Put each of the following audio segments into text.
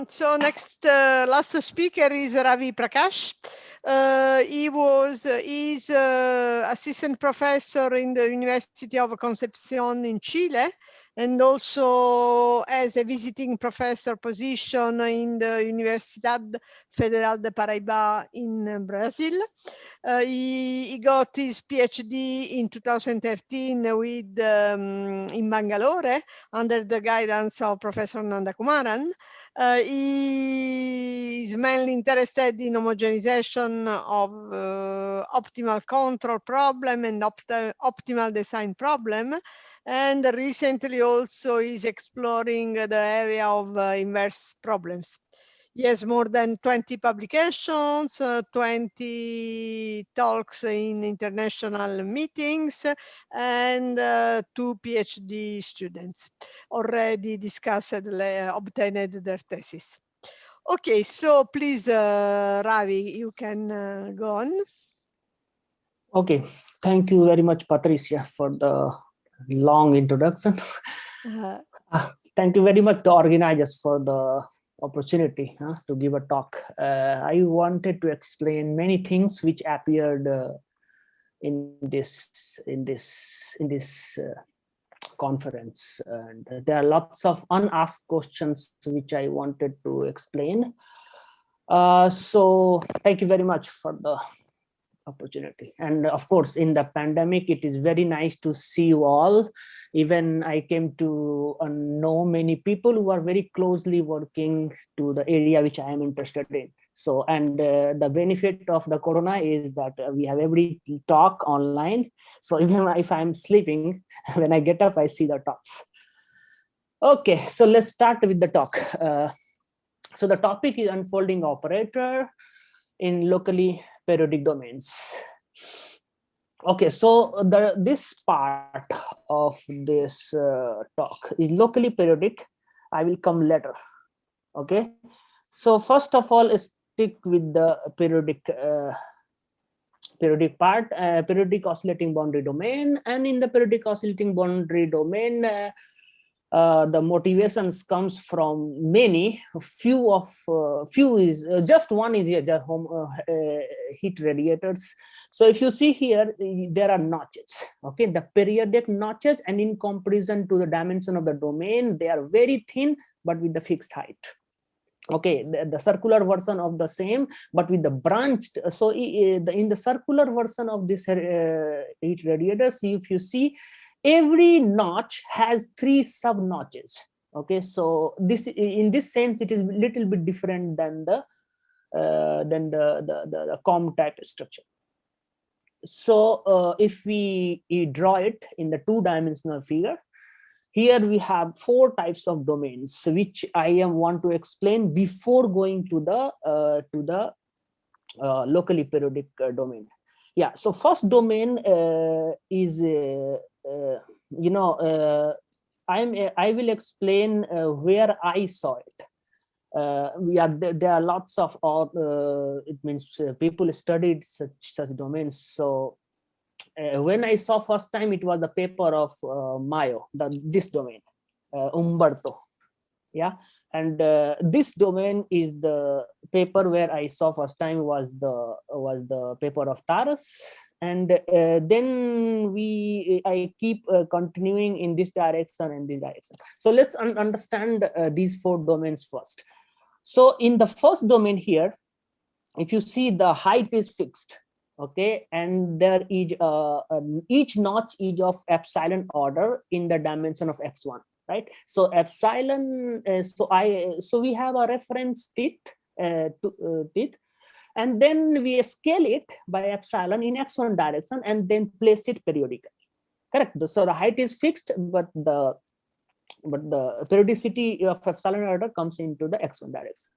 So next, last speaker is Ravi Prakash. He's assistant professor in the University of Concepcion in Chile, and also as a visiting professor position in the Universidad Federal de Paraíba in Brazil. He got his PhD in 2013 with in Bangalore under the guidance of Professor Nanda Kumaran. He is mainly interested in homogenization of optimal control problem and optimal design problem. And recently also is exploring the area of inverse problems. He has more than 20 publications, 20 talks in international meetings, and 2 PhD students already discussed, obtained their thesis. Okay, so please, Ravi, you can go on. Okay, thank you very much, Patricia, for the long introduction. Thank you very much, the organizers, for the opportunity to give a talk. I wanted to explain many things which appeared in this conference, and there are lots of unasked questions which I wanted to explain. So thank you very much for the opportunity. And of course, in the pandemic, it is very nice to see you all. Even I came to know many people who are very closely working to the area which I am interested in. So, and the benefit of the corona is that we have every talk online. So even if I'm sleeping, when I get up, I see the talks. Okay, so let's start with the talk. So the topic is unfolding operator in locally periodic domains. Okay, so this part of this talk is locally periodic. I will come later. Okay, so first of all, stick with the periodic part, periodic oscillating boundary domain, and in the periodic oscillating boundary domain, the motivations comes from many. Few is just one is here, the heat radiators. So if you see here, there are notches. Okay, the periodic notches, and in comparison to the dimension of the domain, they are very thin, but with the fixed height. Okay, the circular version of the same, but with the branched. So in the circular version of this heat radiators, if you see, every notch has 3 sub notches. Okay, so this, in this sense, it is a little bit different than the com type structure. So if we draw it in the 2-dimensional figure, here we have 4 types of domains, which I want to explain before going to the locally periodic domain. Yeah, so first domain is I will explain where I saw it. There are lots of it means people studied such domains. So when I saw first time, it was the paper of Mayo, this domain, Umberto. Yeah, and this domain is the paper where I saw first time was the paper of Taras, and then I keep continuing in this direction and this direction. So let's understand these 4 domains first. So in the first domain here, if you see, the height is fixed. Okay, and there is each notch is of epsilon order in the dimension of x1. Right, so epsilon, so we have a reference teeth, and then we scale it by epsilon in x1 direction and then place it periodically. Correct. So the height is fixed, but the periodicity of epsilon order comes into the x1 direction.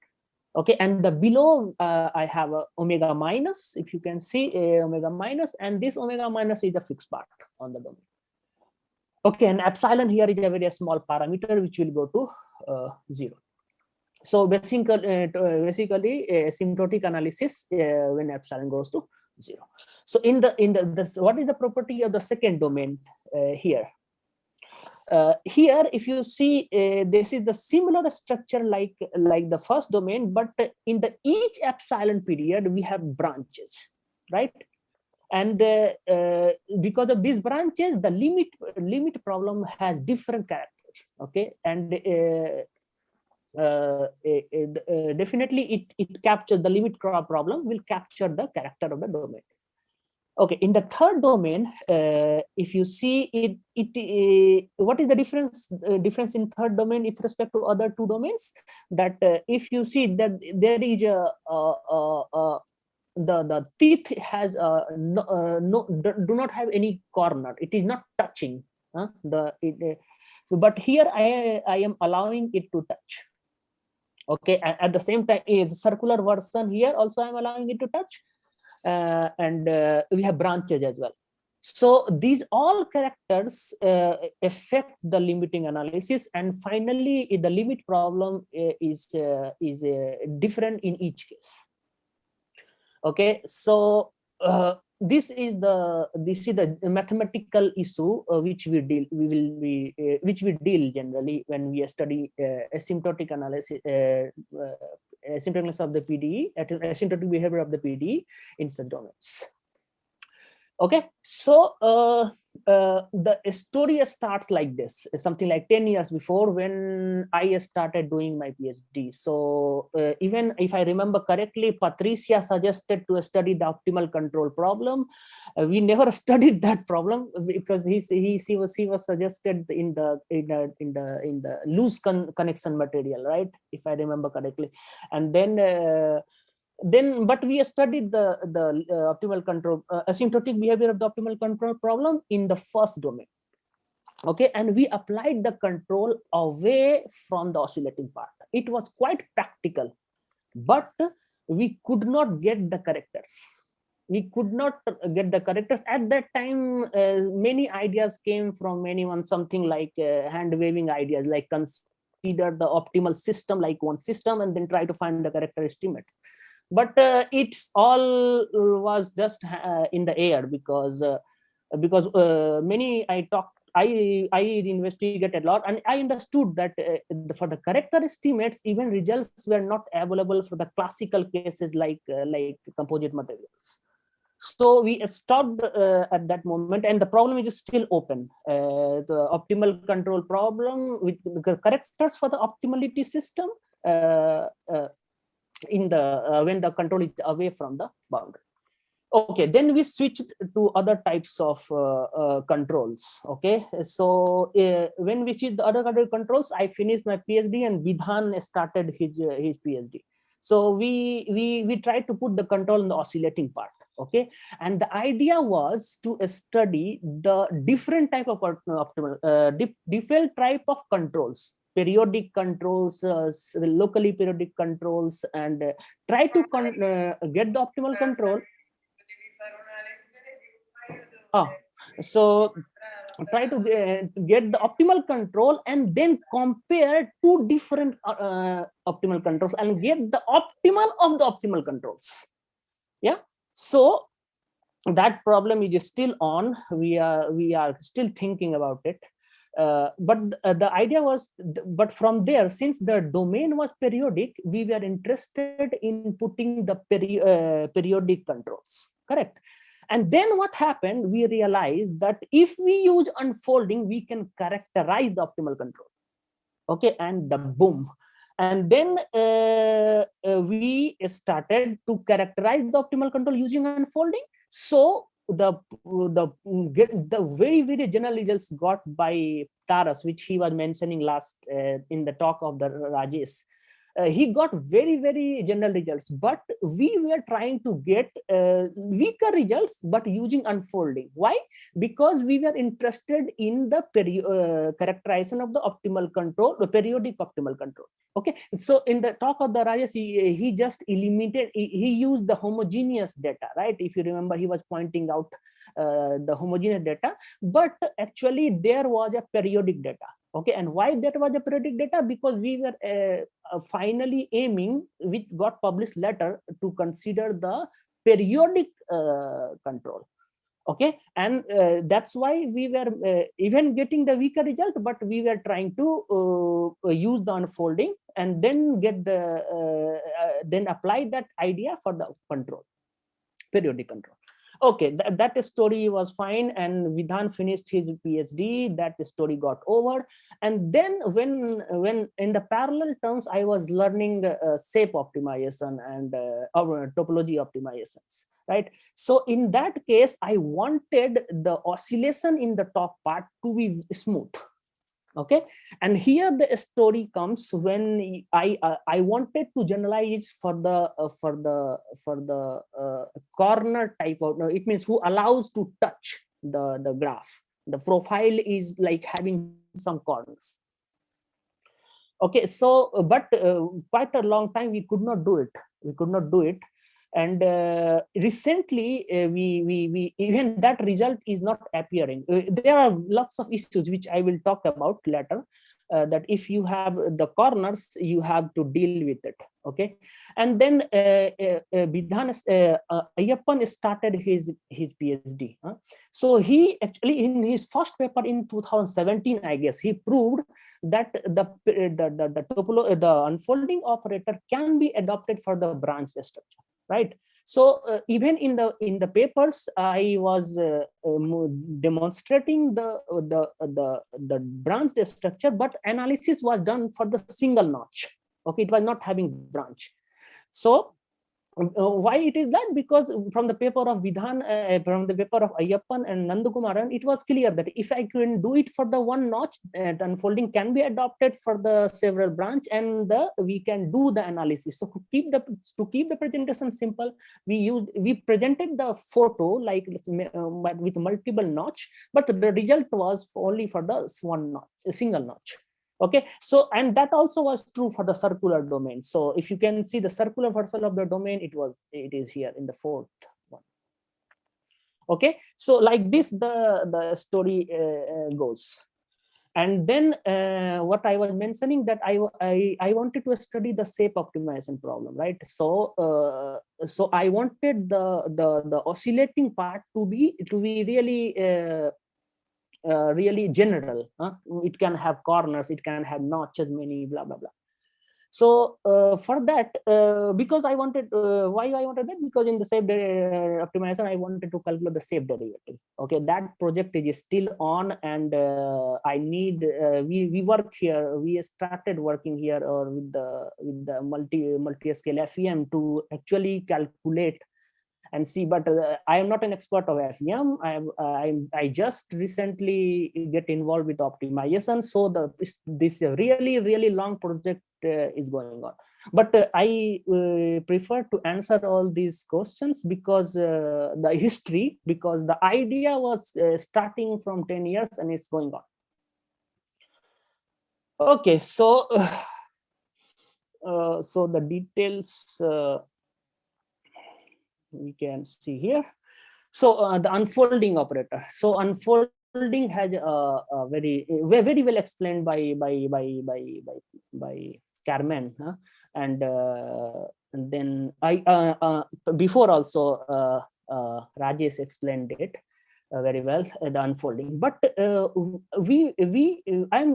Okay, and the below I have a omega minus, if you can see a omega minus, and this omega minus is the fixed part on the domain. Okay, and epsilon here is a very small parameter which will go to 0. So basically asymptotic analysis when epsilon goes to 0. So in this, what is the property of the second domain here? Here, if you see, this is the similar structure like the first domain, but in the each epsilon period we have branches, right? And because of these branches, the limit problem has different characters. Okay, and definitely it captures the limit problem will capture the character of the domain. Okay, in the third domain, if you see what is the difference in third domain with respect to other two domains? That if you see that there is the teeth has do not have any corner. It is not touching. But here I am allowing it to touch. Okay, at the same time, is circular version here also I'm allowing it to touch. And we have branches as well. So these all characters affect the limiting analysis, and finally the limit problem is different in each case. Okay, so this is the mathematical issue which we deal generally when we study asymptotic analysis, asymptotic of the PDE, asymptotic behavior of the PDE in such domains. Okay, so the story starts like this, something like 10 years before when I started doing my PhD. So even if I remember correctly, Patricia suggested to study the optimal control problem. We never studied that problem because she was suggested in the loose connection material, right? If I remember correctly, and then but we studied the optimal control asymptotic behavior of the optimal control problem in the first domain. Okay, and we applied the control away from the oscillating part. It was quite practical, but we could not get the characters. We could not get the characters at that time. Many ideas came from anyone, something like hand waving ideas, like consider the optimal system like one system and then try to find the character estimates. But it's all was just in the air because many I investigate a lot, and I understood that for the character estimates, even results were not available for the classical cases like composite materials. So we stopped at that moment, and the problem is still open. The optimal control problem with the characters for the optimality system in the when the control is away from the boundary. Okay, then we switched to other types of controls. Okay, so when we switched the other controls, I finished my PhD and Vidhan started his PhD. So we tried to put the control in the oscillating part. Okay, and the idea was to study the different type of different type of controls, periodic controls, locally periodic controls, and try to get the optimal control. So try to get the optimal control and then compare two different optimal controls and get the optimal of the optimal controls. Yeah, so that problem is still on. We are still thinking about it. But the idea was, but from there, since the domain was periodic, we were interested in putting the periodic controls, correct? And then what happened, we realized that if we use unfolding, we can characterize the optimal control. Okay, and the boom. And then we started to characterize the optimal control using unfolding. So the very general results got by Taras, which he was mentioning last in the talk of the Rajesh. He got very general results, but we were trying to get weaker results but using unfolding. Why? Because we were interested in the characterization of the optimal control, the periodic optimal control. Okay, so in the talk of the Rajesh, he just eliminated, he used the homogeneous data, right? If you remember, he was pointing out the homogeneous data, but actually there was a periodic data. Okay, and why that was a periodic data? Because we were finally aiming, which got published later, to consider the periodic control. Okay, and that's why we were even getting the weaker result, but we were trying to use the unfolding and then get the then apply that idea for the control, periodic control. Okay, that story was fine, and Vidhan finished his PhD. That story got over, and then when in the parallel terms I was learning shape optimization and topology optimizations, right? So in that case, I wanted the oscillation in the top part to be smooth. Okay, and here the story comes when I wanted to generalize for the corner type of, no, it means who allows to touch the graph. The profile is like having some corners. Okay, so but quite a long time we could not do it. And recently we even that result is not appearing. There are lots of issues which I will talk about later, that if you have the corners you have to deal with it. Okay, and then Bidhan Ayyappan started his PhD, so he actually in his first paper in 2017, I guess, he proved that the unfolding operator can be adopted for the branch structure, right? So even in the papers I was demonstrating the branch structure, but analysis was done for the single notch. Okay, it was not having branch. So why it is that? Because from the paper of Vidhan, from the paper of Ayyappan and Nandakumaran, it was clear that if I can do it for the one notch, the unfolding can be adopted for the several branch, and we can do the analysis. So to keep the presentation simple, we presented the photo like with multiple notch, but the result was only for the one notch, a single notch. Okay, so and that also was true for the circular domain. So if you can see the circular version of the domain, it is here in the fourth one. Okay, so like this the story goes. And then what I was mentioning, that I wanted to study the shape optimization problem, right? So so I wanted the oscillating part to be really really general. It can have corners, it can have notches, many, blah blah blah. So for that, because I wanted, why I wanted that? Because in the shape optimization, I wanted to calculate the shape derivative. Okay, that project is still on, and I need we work here. We started working here or with the multi-scale FEM to actually calculate and see, but I am not an expert of FEM. I just recently get involved with optimization, so this really long project is going on. But I prefer to answer all these questions because the history, because the idea was starting from 10 years and it's going on. Okay, so so the details we can see here. So the unfolding operator. So unfolding has very well explained by Carmen, and then before also Rajesh explained it very well, the unfolding. But I'm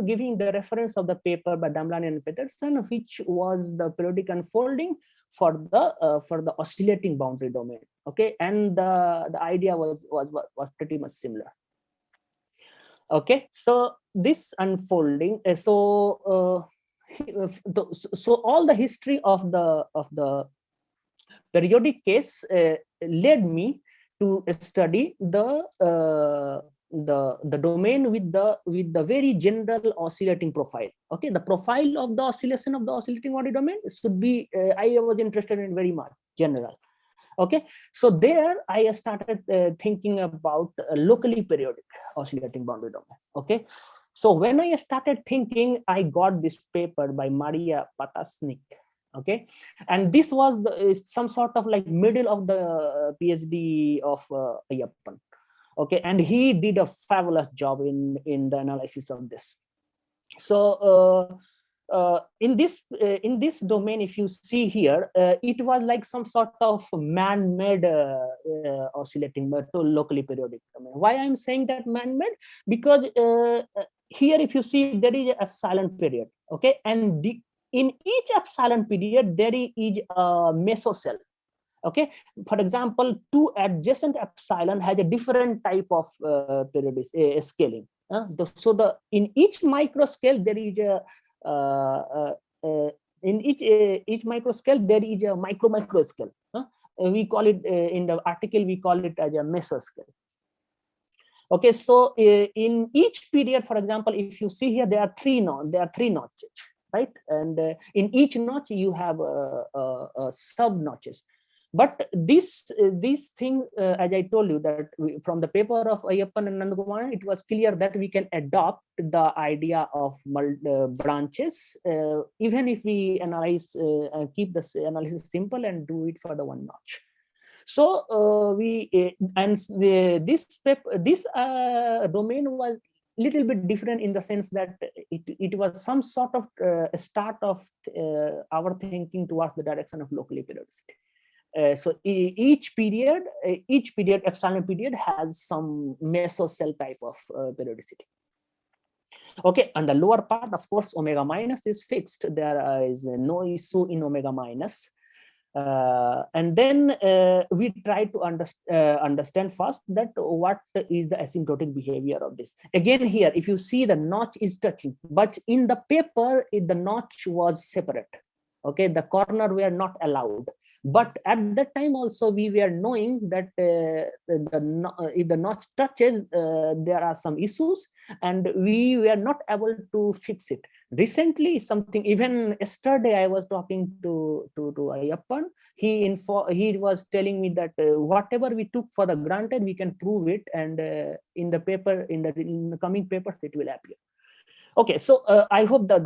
giving the reference of the paper by Damlani and Peterson, which was the periodic unfolding for the oscillating boundary domain. Okay, and the idea was pretty much similar. Okay, so this unfolding, so all the history of the periodic case led me to study the domain with the very general oscillating profile. Okay, the profile of the oscillation of the oscillating boundary domain should be I was interested in very much general. Okay, so there I started thinking about locally periodic oscillating boundary domain. Okay, so when I started thinking, I got this paper by Maria Patasnik. Okay, and this was some sort of like middle of the PhD of Ayyappan. Okay, and he did a fabulous job in the analysis of this. So in this domain, if you see here, it was like some sort of man-made oscillating but locally periodic domain. Why I'm saying that man-made? Because here, if you see, there is a epsilon period, okay, and in each epsilon period there is a mesocell. Okay, for example, two adjacent epsilon has a different type of periodic scaling. So in each microscale there is a in each microscale there is a micro scale. We call it in the article, we call it as a mesoscale. Okay, so in each period, for example, if you see here, there are three notches, right? And in each notch you have sub notches. But this thing, as I told you, that from the paper of Ayyappan and Nandakumar, it was clear that we can adopt the idea of branches, even if we analyze, keep the analysis simple and do it for the one notch. So this domain was little bit different in the sense that it was some sort of start of our thinking towards the direction of locally periodicity. So each period epsilon period has some mesocell type of periodicity. Okay, and the lower part, of course, omega minus is fixed. There is no issue in omega minus. And then we try to understand first that what is the asymptotic behavior of this. Again, here, if you see, the notch is touching, but in the paper, the notch was separate. Okay, the corner were not allowed. But at that time also, we were knowing that if the notch touches, there are some issues, and we were not able to fix it. Recently, something, even yesterday, I was talking to Ayyappan. He was telling me that whatever we took for the granted, we can prove it, and in the paper, in the coming papers, it will appear. Okay, so I hope the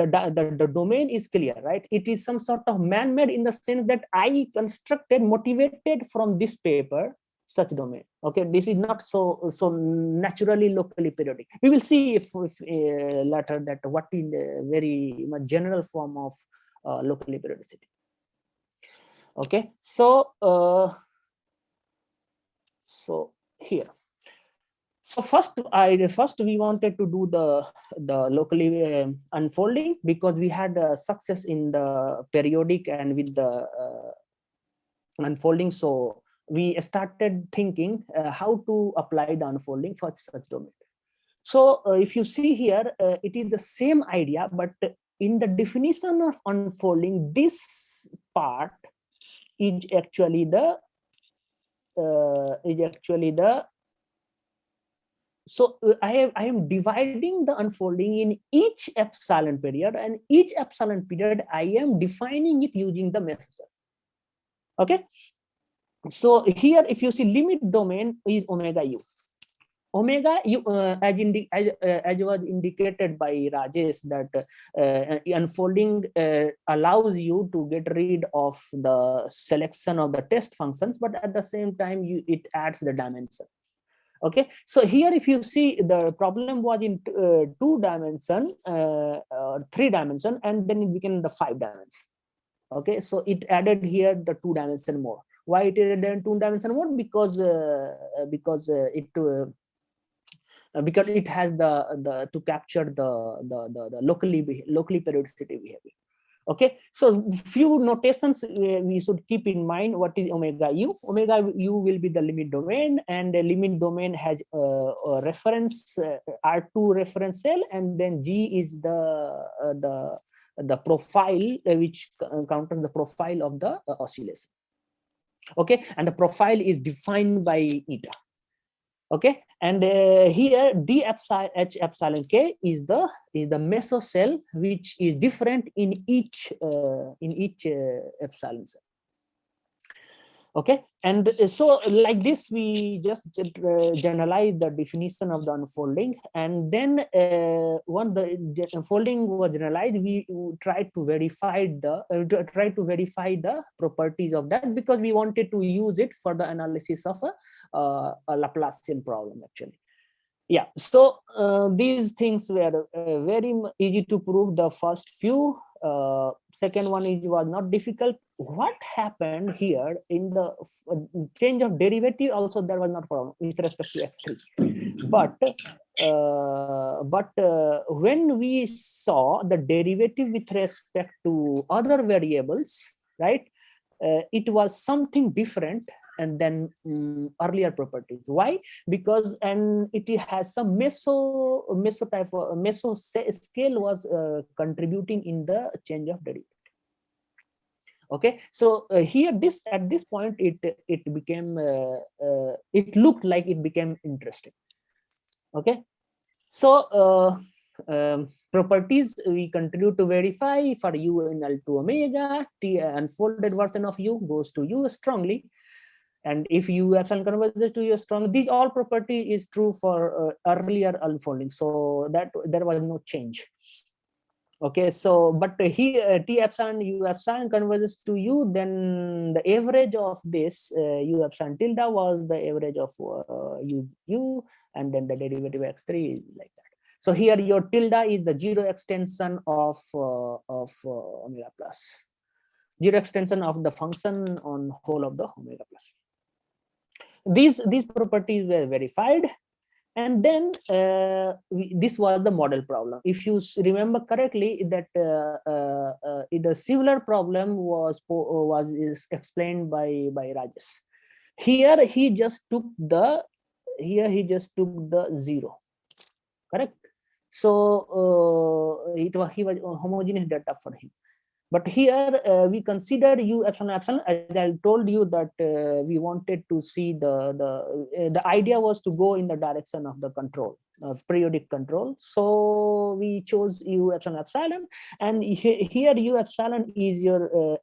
domain is clear, right? It is some sort of man-made in the sense that I constructed, motivated from this paper, such domain. Okay, this is not so naturally locally periodic. We will see if later that what is the very much general form of locally periodicity. Okay, so here. So first we wanted to do the locally unfolding, because we had success in the periodic and with the unfolding. So we started thinking how to apply the unfolding for such domain. So if you see here, it is the same idea, but in the definition of unfolding, this part is actually the so I am dividing the unfolding in each epsilon period, and each epsilon period I am defining it using the mesocell. Okay, so here if you see, limit domain is omega u. Omega u, as was indicated by Rajesh, that unfolding allows you to get rid of the selection of the test functions, but at the same time it adds the dimension. Okay, so here if you see, the problem was in 2 dimension, 3 dimension, and then it became the 5 dimension. Okay, so it added here the 2 dimension more. Why it added 2 dimension more? Because it has the to capture the locally periodicity behavior. Okay, so few notations we should keep in mind. What is omega u? Omega u will be the limit domain, and the limit domain has a reference R2 reference cell, and then G is the profile which counters the profile of the oscillation. Okay, and the profile is defined by eta. Okay, and here d epsilon h epsilon k is the mesocell, which is different in each epsilon cell. Okay, and so like this we just generalize the definition of the unfolding, and then when the unfolding was generalized, we tried to verify the properties of that, because we wanted to use it for the analysis of a Laplacian problem actually. Yeah, so these things were very easy to prove, the first few, Second one is was not difficult. What happened here in the change of derivative also there was not problem with respect to x3, but when we saw the derivative with respect to other variables, right, it was something different and then earlier properties. Why? Because and it has some meso type of meso scale was contributing in the change of derivative. Okay, so here this at this point it became it looked like it became interesting. Okay, so properties we continue to verify for u in L2 omega. T unfolded version of u goes to u strongly, and if u epsilon converges to u strong, these all property is true for earlier unfolding, so that there was no change. Okay, so but here t epsilon u epsilon converges to u, then the average of this u epsilon tilde was the average of u, and then the derivative x3 is like that. So here your tilde is the zero extension of omega plus, zero extension of the function on whole of the omega plus. These properties were verified, and then this was the model problem. If you remember correctly, that the similar problem was explained by Rajesh. Here he just took the zero, correct? So he was homogeneous data for him. But here we considered u epsilon epsilon, as I told you that we wanted to see the idea was to go in the direction of the control, of periodic control. So we chose u epsilon epsilon, and here u epsilon is your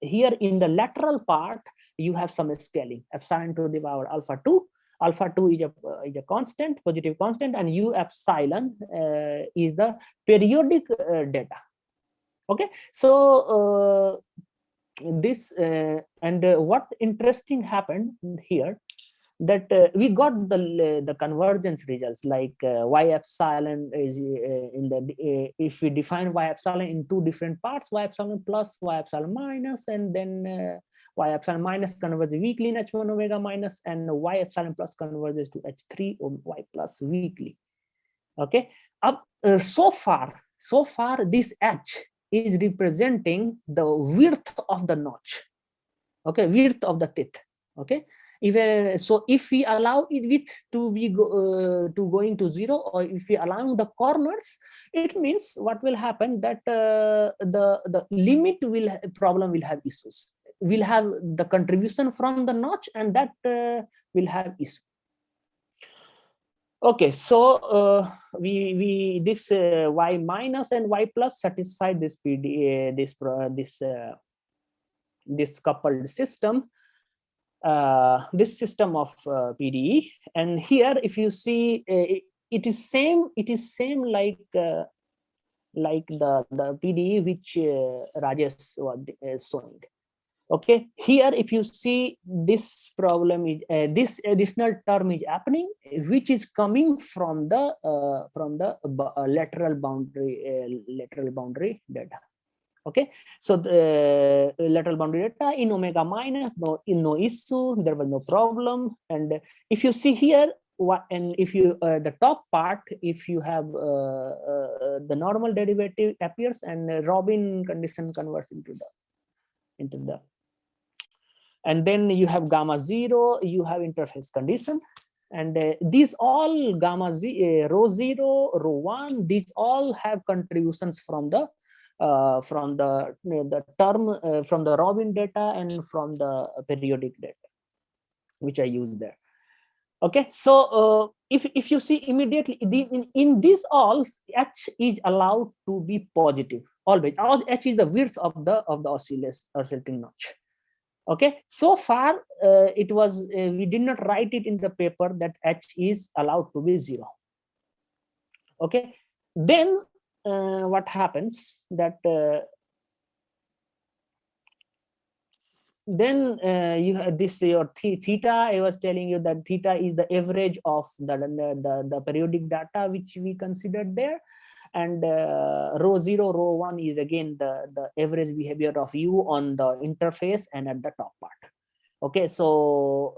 here in the lateral part you have some scaling, epsilon to the power alpha 2. Alpha 2 is a constant, positive constant, and u epsilon is the periodic data. Okay, so this and what interesting happened here, that we got the convergence results, like y epsilon is in the if we define y epsilon in two different parts, y epsilon plus, y epsilon minus, and then y epsilon minus converges weakly in h1 omega minus, and y epsilon plus converges to h3 y plus weakly. Okay, up so far this h is representing the width of the notch. Okay, width of the teeth. Okay, so if we allow it width to be to going to 0, or if we allow the corners, it means what will happen, that the limit problem will have issues, will have the contribution from the notch, and that will have issue. Okay, so we this y minus and y plus satisfy this PDE, this coupled system, this system of PDE. And here, if you see, it is same like the PDE which Rajesh was showing. Okay, here if you see, this problem is this additional term is happening, which is coming from the lateral boundary data. Okay, so the lateral boundary data in omega minus, no issue, there was no problem. And if you see here, and if you the top part, if you have the normal derivative appears, and Robin condition converts into the and then you have gamma 0, you have interface condition, and these all gamma rho 0, rho 1, these all have contributions from the term from the Robin data and from the periodic data which I use there. Okay, so if you see immediately in this all, h is allowed to be positive always. H is the width of the oscillating notch. Okay, so far it was we did not write it in the paper that h is allowed to be 0. Okay, then what happens, that then you have this your theta. I was telling you that theta is the average of the periodic data which we considered there, and rho 0, rho 1 is again the average behavior of u on the interface and at the top part. Okay, so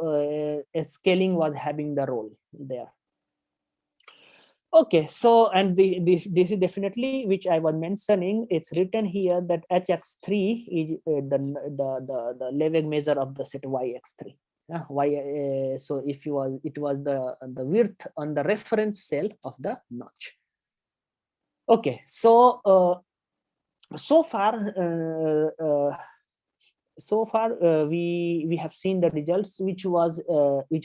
scaling was having the role there. Okay, so and this is definitely, which I was mentioning, it's written here that hx3 is the Lebesgue measure of the set yx3. So if you was, it was the width on the reference cell of the notch. Okay, so so far we have seen the results, which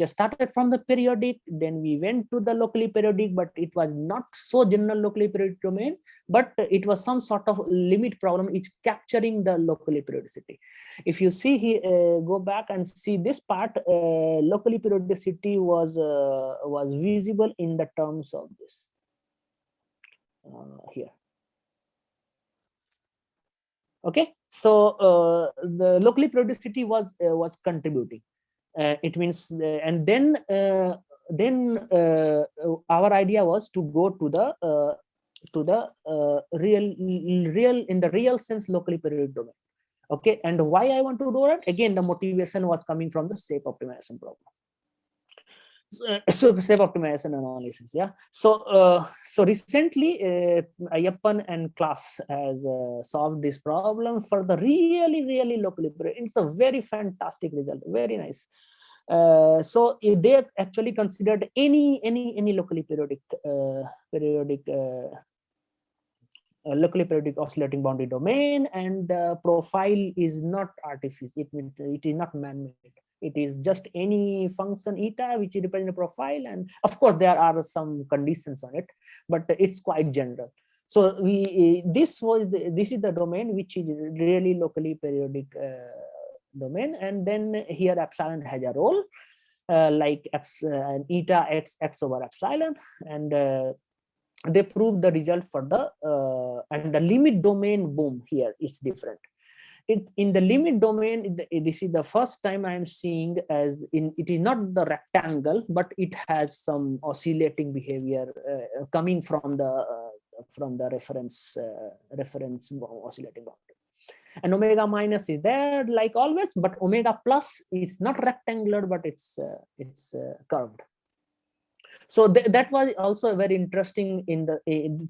started from the periodic, then we went to the locally periodic, but it was not so general locally periodic domain, but it was some sort of limit problem which capturing the locally periodicity. If you see here, go back and see this part, locally periodicity was visible in the terms of this here. Okay, so the locally periodicity was contributing. It means, and then our idea was to go to the real in the real sense locally periodic domain. Okay, and why I want to do it again, the motivation was coming from the shape optimization problem. So shape optimization analysis, yeah. So recently Ayappan and class has solved this problem for the really locally periodic. It's a very fantastic result, very nice. So they actually considered any locally periodic locally periodic oscillating boundary domain, and the profile is not artificial. It is not man-made. It is just any function eta which represents a profile, and of course there are some conditions on it, but it's quite general. So this is the domain which is really locally periodic domain, and then here epsilon has a role, like eta x over epsilon, and they proved the result for the and the limit domain, boom, here is different. In the limit domain, this is the first time I am seeing as it is not the rectangle, but it has some oscillating behavior coming from the reference oscillating boundary. And omega minus is there like always, but omega plus is not rectangular, but it's curved. So that was also very interesting in the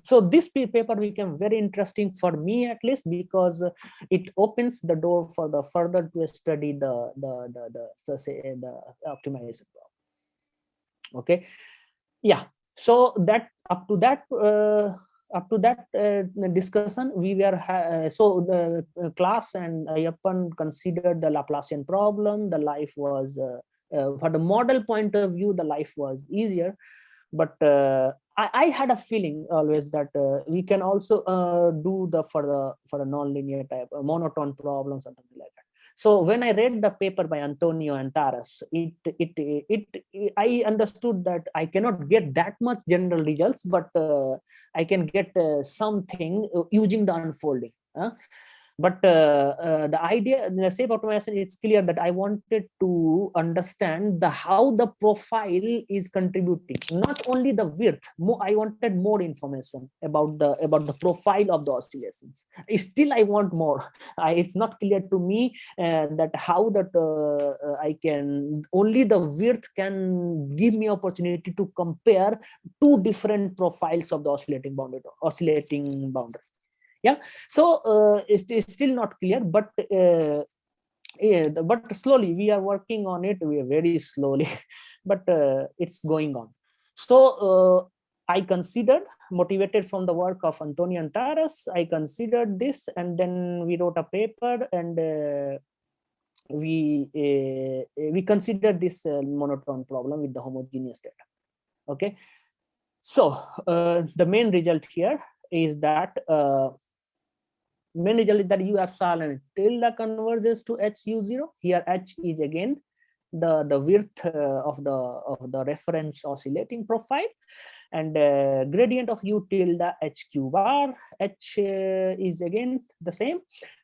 so this paper became very interesting for me, at least, because it opens the door for the further to study the optimization problem. Okay, yeah. So that up to that discussion, we were so the class and Ayappan considered the Laplacian problem. The life was for the model point of view, the life was easier, but I had a feeling always that we can also do for a non-linear type monotone problem, something like that. So when I read the paper by Antonio and Taras, I understood that I cannot get that much general results, but I can get something using the unfolding. But the idea, the shape optimization, it's clear that I wanted to understand how the profile is contributing, not only the width. I wanted more information about the profile of the oscillations. Still, I want more. It's not clear to me that how that I can, only the width can give me opportunity to compare two different profiles of the oscillating boundary. Yeah, so it's still not clear, but but slowly we are working on it. We are very slowly, but it's going on. So I considered, motivated from the work of Antonio and Taras, I considered this, and then we wrote a paper, and we considered this monotone problem with the homogeneous data. Okay, so the main result here is that main result is that u epsilon tilde converges to h u0. Here h is again the width of the reference oscillating profile, and gradient of u tilde hq bar, h is again the same.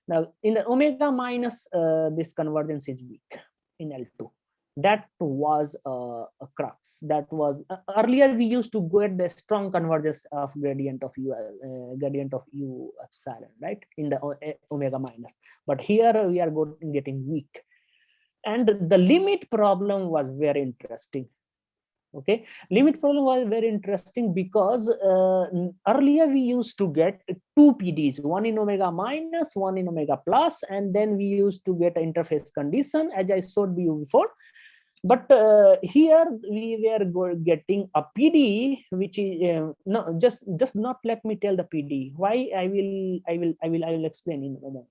Now in the omega minus, this convergence is weak in L2. That was a crux. That was earlier we used to get the strong convergence of gradient of u epsilon, right, in the omega minus. But here we are getting weak, and the limit problem was very interesting. Okay, limit problem was very interesting because earlier we used to get two PDs, one in omega minus, one in omega plus, and then we used to get an interface condition, as I showed you before. But here we were getting a PDE, which is no, just not let me tell the PDE. Why? I will explain in a moment.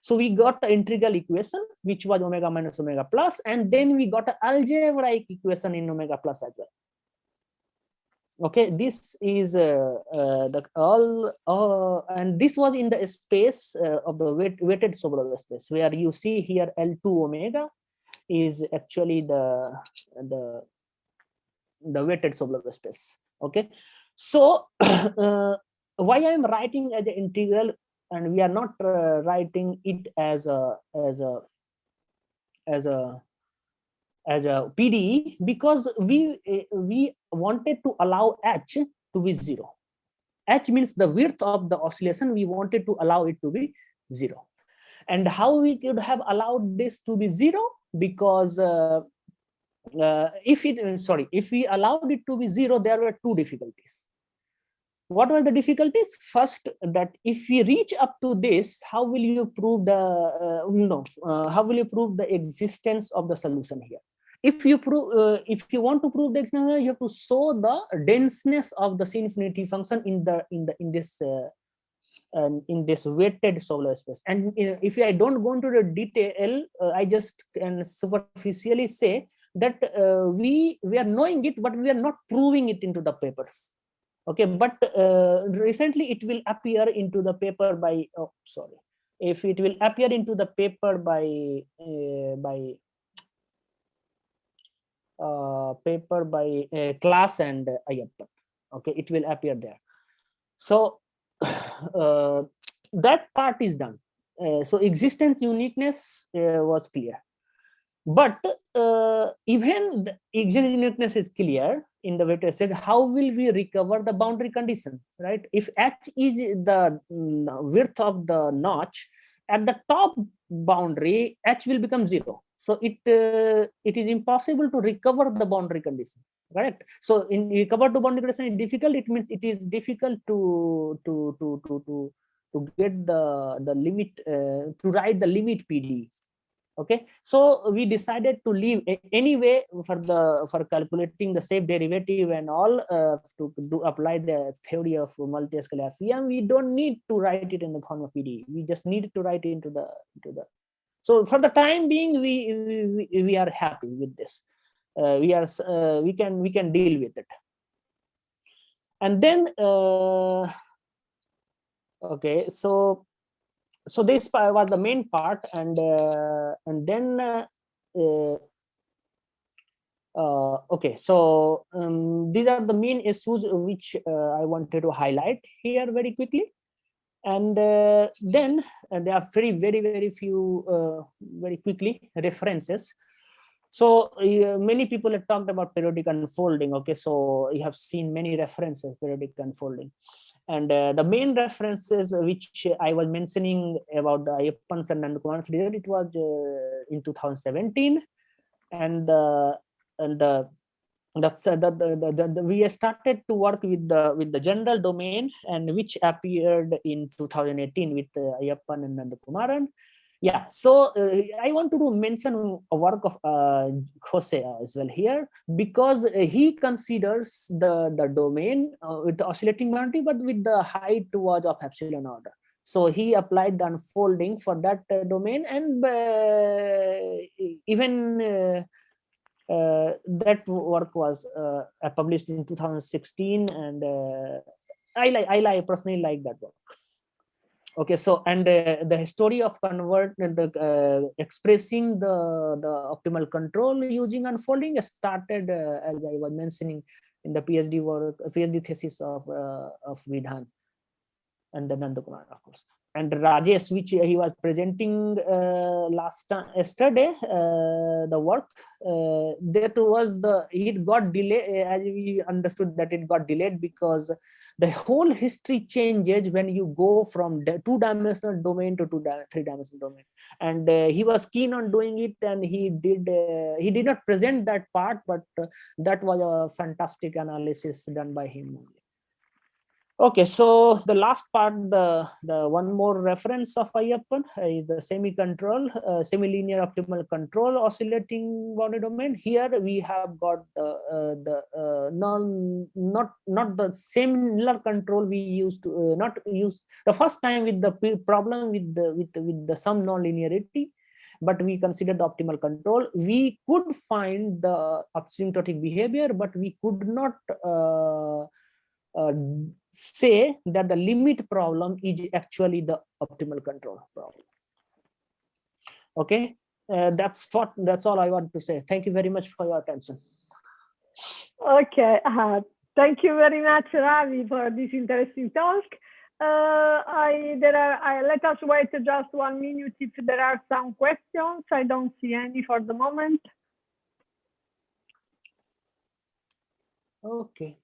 So we got the integral equation, which was omega minus omega plus, and then we got an algebraic equation in omega plus as well. Okay, this is the all, and this was in the space of the weighted Sobolev space, where you see here L2 omega is actually the weighted Sobolev space. Okay, so why I'm writing as an integral, and we are not writing it as a PDE, because we wanted to allow H to be 0. H means the width of the oscillation. We wanted to allow it to be 0. And how we could have allowed this to be 0? Because if we allowed it to be 0, there were two difficulties. What were the difficulties? First, that if we reach up to this, how will you prove how will you prove the existence of the solution here? If you want to prove the existence, you have to show the denseness of the C infinity function in this weighted Sobolev space. And if I don't go into the detail, I just can superficially say that we are knowing it, but we are not proving it into the papers. Okay, but recently it will appear into the paper by if it will appear into the paper by Class and Ayyappan. Okay, it will appear there. So that part is done. So existence uniqueness was clear. But even the existence uniqueness is clear in the weighted state. How will we recover the boundary condition, right? If H is the width of the notch, at the top boundary, H will become 0. So it is impossible to recover the boundary condition, correct? So in recover to boundary condition is difficult. It means it is difficult to get the limit, to write the limit PDE. Okay, so we decided to leave anyway for calculating the safe derivative and all, to apply the theory of multi-scalar FEM. We don't need to write it in the form of PDE. We just need to write it into the so for the time being, we are happy with this. We can deal with it. And then okay, so this was the main part, and then okay, so these are the main issues which I wanted to highlight here very quickly. And then there are very few very quickly references. So many people have talked about periodic unfolding. Okay, so you have seen many references periodic unfolding. And the main references which I was mentioning about the Ayyappan's and Nandakumar's result, it was in 2017, and we started to work with the general domain, and which appeared in 2018 with Ayyappan and Nandakumaran. Yeah, so I want to mention a work of Jose as well here, because he considers the domain with the oscillating boundary, but with the height was of epsilon order. So he applied the unfolding for that domain, and even that work was published in 2016, and I personally like that work. Okay, so and the story of expressing the optimal control using unfolding started, as I was mentioning, in the PhD thesis of Vidhan and the Nandakumar, of course. and Rajesh, which he was presenting yesterday, the work, that was it got delayed, as we understood that it got delayed because the whole history changes when you go from two-dimensional domain to three-dimensional domain. And he was keen on doing it, and he did not present that part, but that was a fantastic analysis done by him. Okay, so the last part, the one more reference of Ayyappan is the semi-linear optimal control oscillating boundary domain. Here we have got not the similar control we used to not use the first time with the problem with the some non-linearity, but we considered the optimal control. We could find the asymptotic behavior, but we could not say that the limit problem is actually the optimal control problem. Okay, that's all I want to say. Thank you very much for your attention. Okay, thank you very much, Ravi, for this interesting talk. Let us wait just 1 minute if there are some questions. I don't see any for the moment. Okay.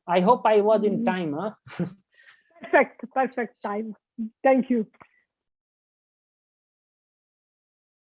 I hope I was in time, huh? Perfect time. Thank you.